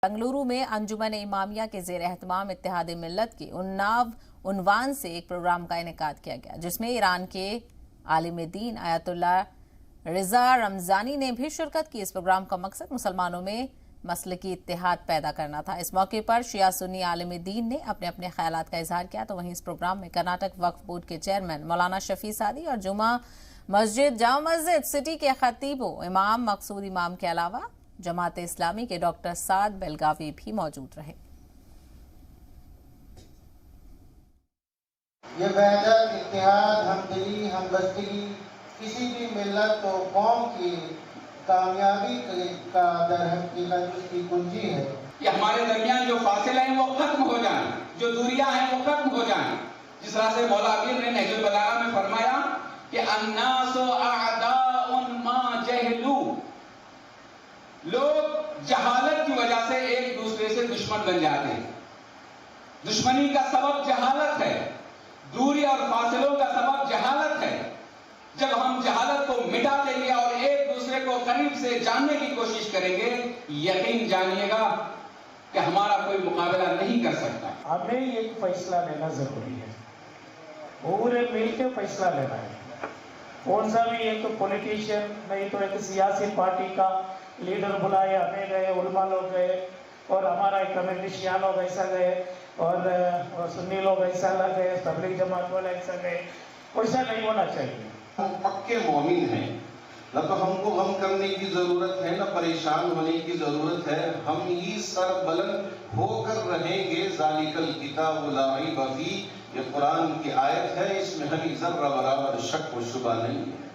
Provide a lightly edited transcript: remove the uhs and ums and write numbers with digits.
بنگلورو میں انجمن امامیہ کے زیر اہتمام اتحاد ملت کے عنوان سے ایک پروگرام کا انعقاد کیا گیا، جس میں ایران کے عالم دین آیت اللہ رضا رمضانی نے بھی شرکت کی۔ اس پروگرام کا مقصد مسلمانوں میں مسلکی اتحاد پیدا کرنا تھا۔ اس موقع پر شیعہ سنی عالم دین نے اپنے اپنے خیالات کا اظہار کیا، تو وہیں اس پروگرام میں کرناٹک وقف بورڈ کے چیئرمین مولانا شفیع سعدی اور جامع مسجد سٹی کے خطیب و امام مقصود امام کے علاوہ جماعت اسلامی کے ڈاکٹر سعد بلگاوی بھی موجود رہے۔ یہ وحدت، اتحاد، ہمدلی، ہمبستگی کسی بھی ملت و قوم کی کامیابی کا در حقیقت اس کی کنجی ہے۔ کہ ہمارے درمیان جو فاصلے ہیں وہ ختم ہو جائیں، جو دوریاں ہیں وہ ختم ہو جائیں۔ جس طرح سے مولا عبیر نے نہج البلاغہ میں فرمایا کہ الناس اعداء ما جہلوا، لوگ جہالت کی وجہ سے ایک دوسرے سے دشمن بن جاتے ہیں۔ دشمنی کا سبب جہالت ہے، دوری اور فاصلوں کا سبب جہالت ہے۔ جب ہم جہالت کو مٹا دیں گے اور ایک دوسرے کو قریب سے جاننے کی کوشش کریں گے، یقین جانیے گا کہ ہمارا کوئی مقابلہ نہیں کر سکتا۔ ہمیں ایک فیصلہ لینا ضروری ہے، پورے مل کے فیصلہ لینا ہے۔ کون سا بھی ایک پولیٹیشین نہیں تو ایک سیاسی پارٹی کا لیڈر بلائے، ہمیں گئے، علماء لوگ گئے، اور ہمارا ایک کمیونٹی شیعہ لوگ ایسا گئے اور سنی لوگ ایسا لگ گئے، تبلیغ جماعت والے ایسا گئے، ایسا نہیں ہونا چاہیے۔ ہم پکے مومن ہیں، نہ تو ہم کو غم کرنے کی ضرورت ہے، نہ پریشان ہونے کی ضرورت ہے۔ ہم ہی سر بلند ہو کر رہیں گے۔ ذالک الکتاب لا ریب فیہ، یہ قرآن کی آیت ہے، اس میں ہمیں ذرہ برابر شک و شبہ نہیں ہے۔